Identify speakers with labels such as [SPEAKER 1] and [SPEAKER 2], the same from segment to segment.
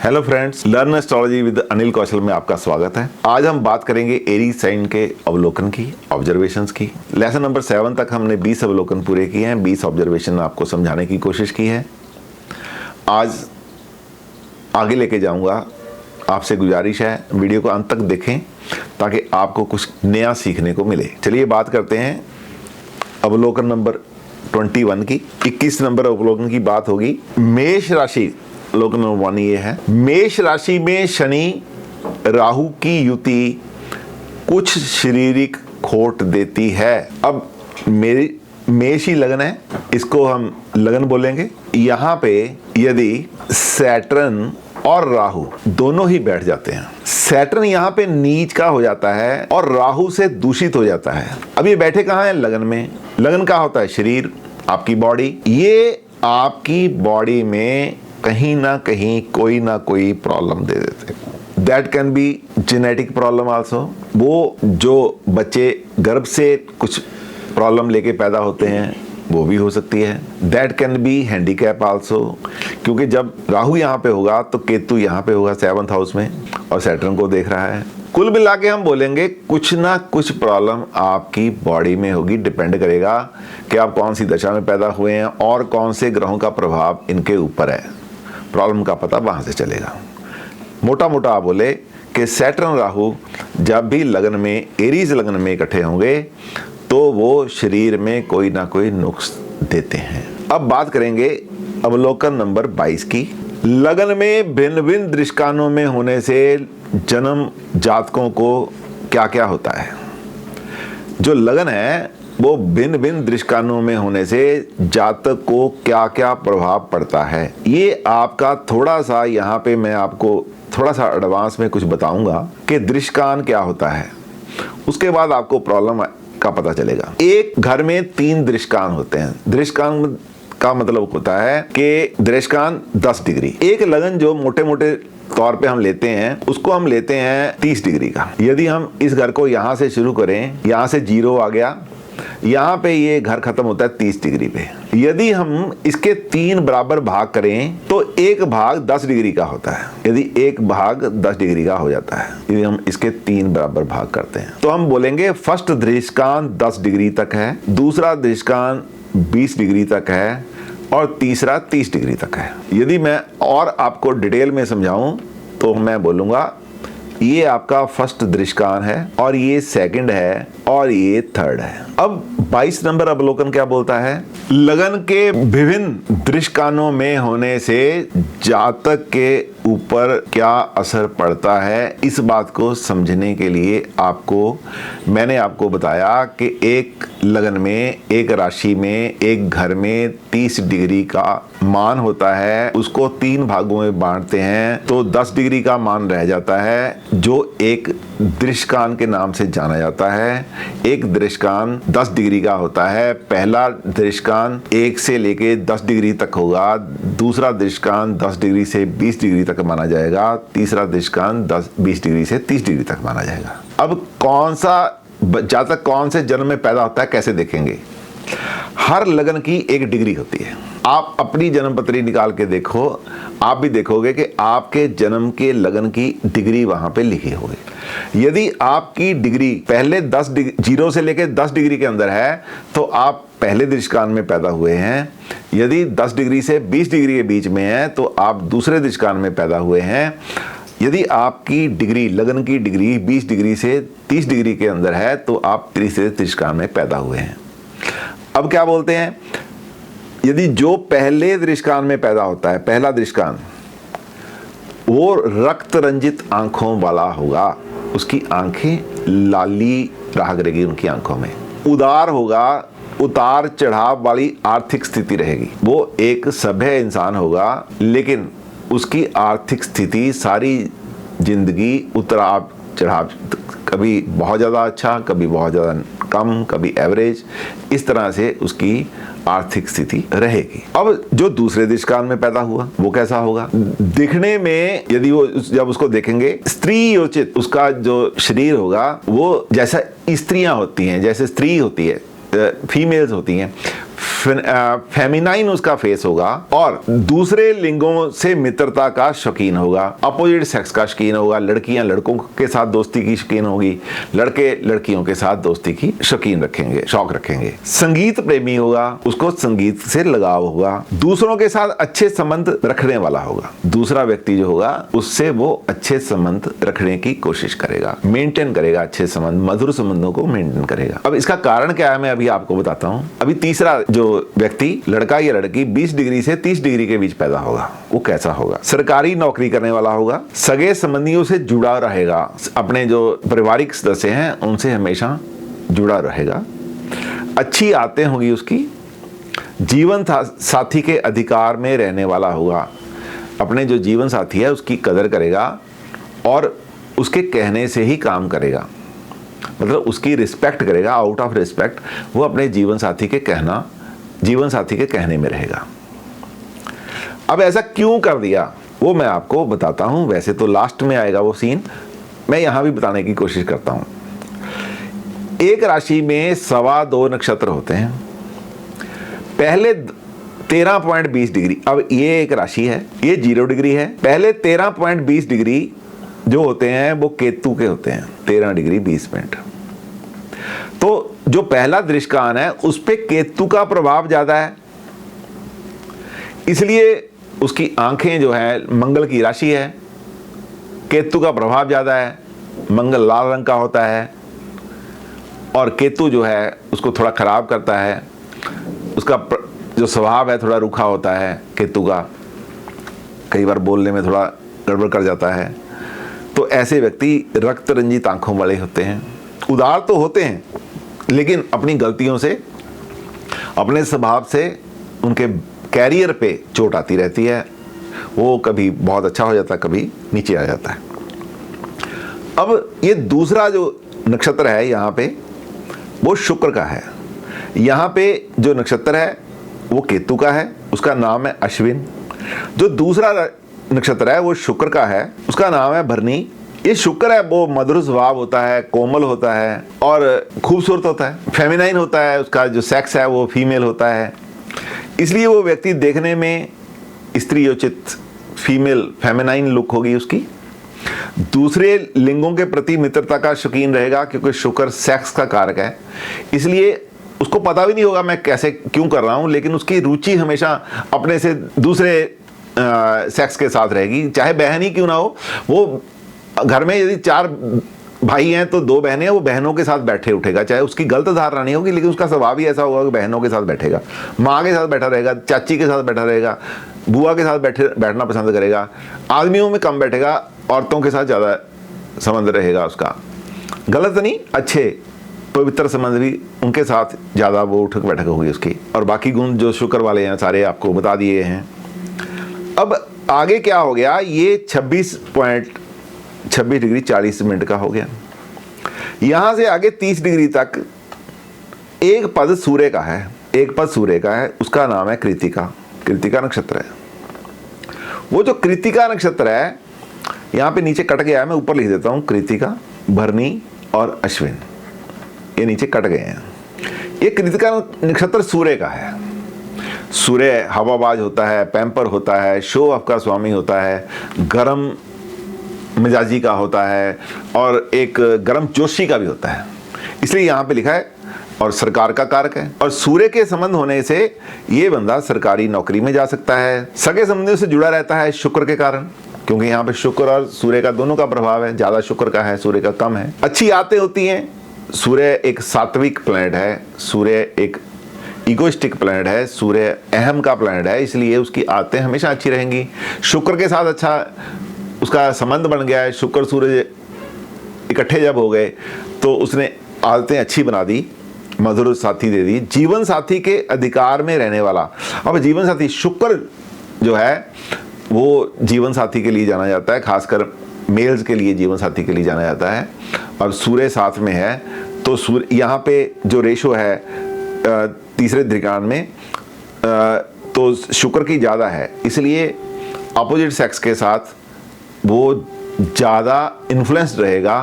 [SPEAKER 1] Hello friends, learn astrology with Anil Kaushal में आपका स्वागत है। आज हम बात करेंगे एरीज साइन के अवलोकन की, ऑब्जर्वेशंस की। लेसन नंबर 7 तक हमने 20 अवलोकन पूरे किए हैं, 20 ऑब्जर्वेशन आपको समझाने की कोशिश की है। आज आगे लेके जाऊंगा। आपसे गुजारिश है वीडियो को अंत तक देखें ताकि आपको कुछ नया सीखने को मिले। चलिए बात करते हैं अवलोकन नंबर 21 की। 21 नंबर अवलोकन की बात होगी मेष राशि। अवलोकन नंबर 1 ये है, मेष राशि में शनि राहु की युति कुछ शारीरिक खोट देती है। अब मेरी मेष ही लगन है, इसको हम लगन बोलेंगे। यहाँ पे यदि सैटर्न और राहु दोनों ही बैठ जाते हैं, सैटर्न यहाँ पे नीच का हो जाता है और राहु से दूषित हो जाता है। अब ये बैठे कहाँ हैं? लगन में। लगन का होता है शरीर, आपकी बॉडी। ये आपकी बॉडी में कहीं ना कहीं कोई ना कोई प्रॉब्लम दे देते हैं। That can be genetic problem also. वो जो बच्चे गर्भ से कुछ प्रॉब्लम लेके पैदा होते हैं वो भी हो सकती है। That can be handicap also, क्योंकि जब राहु यहाँ पे होगा तो केतु यहाँ पे होगा 7th हाउस में और सैटर्न को देख रहा है। कुल मिला के हम बोलेंगे कुछ ना कुछ प्रॉब्लम आपकी बॉडी में होगी। डिपेंड करेगा कि आप कौन सी दशा में पैदा हुए हैं और कौन से ग्रहों का प्रभाव इनके ऊपर है। प्रॉब्लम का पता वहां से चलेगा। मोटा मोटा आप बोले कि सैटर्न राहु जब भी लगन में, एरीज लगन में इकट्ठे होंगे तो वो शरीर में कोई ना कोई नुक्स देते हैं। अब बात करेंगे अवलोकन नंबर 22 की। लगन में भिन्न भिन्न दृष्कानों में होने से जन्म जातकों को क्या क्या होता है। जो लगन है वो भिन्न भिन्न दृष्कानों में होने से जातक को क्या क्या प्रभाव पड़ता है, ये आपका थोड़ा सा यहाँ पे मैं आपको थोड़ा सा एडवांस में कुछ बताऊंगा कि दृष्कान क्या होता है। उसके बाद आपको प्रॉब्लम का पता चलेगा। एक घर में 3 दृष्कान होते हैं। दृष्कान का मतलब होता है कि दृष्कान 10 डिग्री। एक लगन जो मोटे मोटे तौर पे हम लेते हैं उसको हम लेते हैं 30 डिग्री का। यदि हम इस घर को यहाँ से शुरू करें, यहाँ से 0 आ गया, यहाँ पे ये घर खत्म होता है 30 डिग्री पे। यदि हम इसके 3 बराबर भाग करें तो एक भाग 10 डिग्री का होता है। यदि एक भाग 10 डिग्री का हो जाता है, यदि हम इसके 3 बराबर भाग करते हैं तो हम बोलेंगे फर्स्ट दृष्कान 10 डिग्री तक है, दूसरा दृष्कान 20 डिग्री तक है और तीसरा 30 डिग्री तक है। यदि मैं और आपको डिटेल में समझाऊं तो मैं बोलूंगा ये आपका फर्स्ट दृष्कान है और ये सेकंड है और ये थर्ड है। अब 22 नंबर अवलोकन क्या बोलता है? लगन के विभिन्न दृष्कानों में होने से जातक के ऊपर क्या असर पड़ता है, इस बात को समझने के लिए मैंने आपको बताया कि एक लगन में, एक राशि में, एक घर में 30 डिग्री का मान होता है। उसको 3 भागों में बांटते हैं तो 10 डिग्री का मान रह जाता है जो एक दृष्कान के नाम से जाना जाता है। एक दृष्कान 10 डिग्री का होता है। पहला दृष्कान 1 से लेके 10 डिग्री तक होगा, दूसरा दृष्कान 10 डिग्री से 20 डिग्री तक माना जाएगा, तीसरा दृष्कान 20 डिग्री से 30 डिग्री तक माना जाएगा। अब कौन सा जातक कौन से जन्म में पैदा होता है कैसे देखेंगे? हर लगन की एक डिग्री होती है। आप अपनी जन्म पत्री निकाल के देखो, आप भी देखोगे कि आपके जन्म के लगन की डिग्री वहां पे लिखी होगी। यदि आपकी डिग्री पहले 0 से लेकर 10 डिग्री के अंदर है तो आप पहले दृष्कान में पैदा हुए हैं। यदि 10 डिग्री से 20 डिग्री के बीच में है तो आप दूसरे दृष्कान में पैदा हुए हैं। यदि आपकी डिग्री, लगन की डिग्री 20 डिग्री से 30 डिग्री के अंदर है तो आप तीसरे दृष्कान में पैदा हुए हैं। अब क्या बोलते हैं? यदि जो पहले दृष्कान में पैदा होता है, पहला दृष्कान, वो रक्त रंजित आंखों वाला होगा, उसकी आंखें लाली रहा करेगी, उनकी आंखों में उदार होगा, उतार चढ़ाव वाली आर्थिक स्थिति रहेगी। वो एक सभ्य इंसान होगा लेकिन उसकी आर्थिक स्थिति सारी जिंदगी उतार चढ़ाव, कभी बहुत ज़्यादा अच्छा, कभी बहुत ज़्यादा कम, कभी एवरेज, इस तरह से उसकी आर्थिक स्थिति रहेगी। अब जो दूसरे दृष्कान में पैदा हुआ वो कैसा होगा? दिखने में यदि वो जब उसको देखेंगे स्त्री उचित, उसका जो शरीर होगा वो जैसा स्त्रियां होती हैं, जैसे स्त्री होती है, फीमेल्स होती हैं, फेमिनाइन उसका फेस होगा और दूसरे लिंगों से मित्रता का शौकीन होगा, अपोजिट सेक्स का शौकीन होगा, लड़कियां लड़कों के साथ दोस्ती की शौकीन होगी, लड़के लड़कियों के साथ दोस्ती की शौकीन रखेंगे, शौक रखेंगे। संगीत प्रेमी होगा, उसको संगीत से लगाव होगा, दूसरों के साथ अच्छे संबंध रखने वाला होगा, दूसरा व्यक्ति जो होगा उससे वो अच्छे संबंध रखने की कोशिश करेगा, मेंटेन करेगा, अच्छे संबंध, मधुर संबंधों को मेंटेन करेगा। अब इसका कारण क्या है मैं अभी आपको बताता हूं। अभी तीसरा जो व्यक्ति, लड़का या लड़की 20 डिग्री से 30 डिग्री के बीच पैदा होगा, वो कैसा होगा? सरकारी नौकरी करने वाला होगा, सगे संबंधियों से जुड़ा रहेगा, अपने जो पारिवारिक सदस्य हैं उनसे हमेशा जुड़ा रहेगा, अच्छी आदतें होगी उसकी, जीवन साथी के अधिकार में रहने वाला होगा, अपने जो जीवन साथी है उसकी कदर करेगा और उसके कहने से ही काम करेगा, मतलब उसकी रिस्पेक्ट करेगा, आउट ऑफ रिस्पेक्ट वो अपने जीवन साथी के कहने में रहेगा। अब ऐसा क्यों कर दिया वो मैं आपको बताता हूं, वैसे तो लास्ट में आएगा वो सीन, मैं यहां भी बताने की कोशिश करता हूं। एक राशि में 2.25 नक्षत्र होते हैं, पहले 13.20 डिग्री, अब ये एक राशि है, ये 0 डिग्री है, पहले 13.20 डिग्री जो होते हैं वो केतु के होते हैं, 13 डिग्री 20 मिनट। तो जो पहला दृष्कान है उस पे केतु का प्रभाव ज्यादा है, इसलिए उसकी आंखें जो है, मंगल की राशि है, केतु का प्रभाव ज्यादा है, मंगल लाल रंग का होता है और केतु जो है उसको थोड़ा खराब करता है, उसका जो स्वभाव है थोड़ा रूखा होता है केतु का, कई बार बोलने में थोड़ा गड़बड़ कर जाता है। तो ऐसे व्यक्ति रक्त रंजित आंखों वाले होते हैं, उदार तो होते हैं लेकिन अपनी गलतियों से, अपने स्वभाव से उनके कैरियर पे चोट आती रहती है, वो कभी बहुत अच्छा हो जाता है, कभी नीचे आ जाता है। अब ये दूसरा जो नक्षत्र है यहाँ पे वो शुक्र का है, यहाँ पे जो नक्षत्र है वो केतु का है, उसका नाम है अश्विन। जो दूसरा नक्षत्र है वो शुक्र का है, उसका नाम है भरनी। ये शुक्र है वो मधुर स्वभाव होता है, कोमल होता है और खूबसूरत होता है, फेमिनाइन होता है, उसका जो सेक्स है वो फीमेल होता है, इसलिए वो व्यक्ति देखने में स्त्रीयोचित, फीमेल फेमिनाइन लुक होगी उसकी। दूसरे लिंगों के प्रति मित्रता का शौकीन रहेगा क्योंकि शुक्र सेक्स का कारक है, इसलिए उसको पता भी नहीं होगा मैं कैसे क्यों कर रहा हूं, लेकिन उसकी रुचि हमेशा अपने से दूसरे सेक्स के साथ रहेगी, चाहे बहन ही क्यों ना हो। वो घर में यदि 4 भाई हैं तो 2 बहनें हैं, वो बहनों के साथ बैठे उठेगा, चाहे उसकी गलत धारणा नहीं होगी लेकिन उसका स्वभाव ही ऐसा होगा कि बहनों के साथ बैठेगा, माँ के साथ बैठा रहेगा, चाची के साथ बैठा रहेगा, बुआ के साथ बैठना पसंद करेगा, आदमियों में कम बैठेगा, औरतों के साथ ज़्यादा संबंध रहेगा उसका, गलत नहीं, अच्छे पवित्र संबंध भी उनके साथ ज़्यादा वो उठक बैठक होगी उसकी। और बाकी गुण जो शुक्र वाले हैं सारे आपको बता दिए हैं। अब आगे क्या हो गया, ये 26 डिग्री 40 मिनट का हो गया, यहां से आगे 30 डिग्री तक एक पद सूर्य का है, एक पद सूर्य का है, उसका नाम है कृतिका, कृतिका नक्षत्र है। वो जो कृतिका नक्षत्र है यहां पे नीचे कट गया है, मैं ऊपर लिख देता हूं, कृतिका, भरनी और अश्विन, ये नीचे कट गए हैं। ये कृतिका नक्षत्र सूर्य का है। सूर्य हवाबाज होता है, पैम्पर होता है, शो ऑफ का स्वामी होता है, गरम मिजाजी का होता है और एक गरम जोशी का भी होता है, इसलिए यहाँ पे लिखा है, और सरकार का कारक है। और सूर्य के संबंध होने से ये बंदा सरकारी नौकरी में जा सकता है, सगे संबंधियों से जुड़ा रहता है शुक्र के कारण, क्योंकि यहाँ पे शुक्र और सूर्य का दोनों का प्रभाव है, ज्यादा शुक्र का है, सूर्य का कम है। अच्छी आदतें होती हैं, सूर्य एक सात्विक प्लैनेट है, सूर्य एक इगोइस्टिक प्लैनेट है, सूर्य अहम का प्लैनेट है, इसलिए उसकी आदतें हमेशा अच्छी रहेंगी। शुक्र के साथ अच्छा उसका संबंध बन गया है, शुक्र सूर्य इकट्ठे जब हो गए तो उसने आदतें अच्छी बना दी, मधुर साथी दे दी, जीवन साथी के अधिकार में रहने वाला। अब जीवन साथी शुक्र जो है वो जीवन साथी के लिए जाना जाता है, खासकर मेल्स के लिए जीवन साथी के लिए जाना जाता है। और सूर्य साथ में है तो सूर्य यहाँ पे जो रेशो है तीसरे त्रिकाण में तो शुक्र की ज़्यादा है, इसलिए अपोजिट सेक्स के साथ वो ज़्यादा इन्फ्लुएंस्ड रहेगा।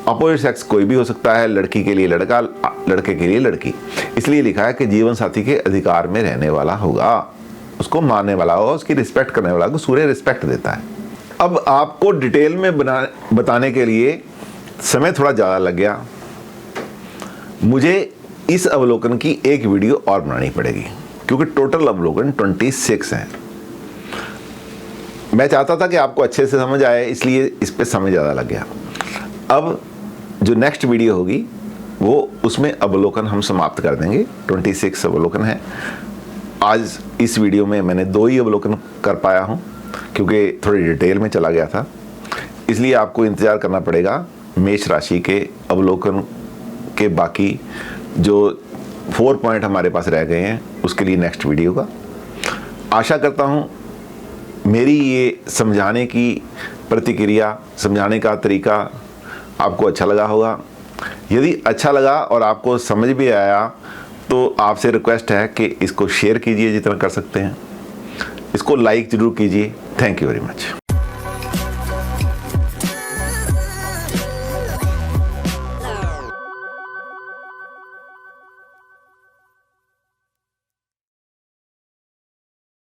[SPEAKER 1] अपोजिट सेक्स कोई भी हो सकता है, लड़की के लिए लड़का, लड़के के लिए लड़की। इसलिए लिखा है कि जीवन साथी के अधिकार में रहने वाला होगा, उसको मानने वाला होगा, उसकी रिस्पेक्ट करने वाला होगा। सूर्य रिस्पेक्ट देता है। अब आपको डिटेल में बताने के लिए समय थोड़ा ज़्यादा लग गया, मुझे इस अवलोकन की एक वीडियो और बनानी पड़ेगी क्योंकि टोटल अवलोकन 26 हैं। मैं चाहता था कि आपको अच्छे से समझ आए, इसलिए इस पे समय ज़्यादा लग गया। अब जो नेक्स्ट वीडियो होगी वो उसमें अवलोकन हम समाप्त कर देंगे। 26 अवलोकन है। आज इस वीडियो में मैंने 2 ही अवलोकन कर पाया हूँ क्योंकि थोड़ी डिटेल में चला गया था, इसलिए आपको इंतज़ार करना पड़ेगा मेष राशि के अवलोकन के बाकी जो 4 पॉइंट हमारे पास रह गए हैं उसके लिए नेक्स्ट वीडियो का। आशा करता हूँ मेरी ये समझाने की प्रतिक्रिया, समझाने का तरीका आपको अच्छा लगा होगा। यदि अच्छा लगा और आपको समझ भी आया तो आपसे रिक्वेस्ट है कि इसको शेयर कीजिए जितना कर सकते हैं, इसको लाइक ज़रूर कीजिए। Thank you very much.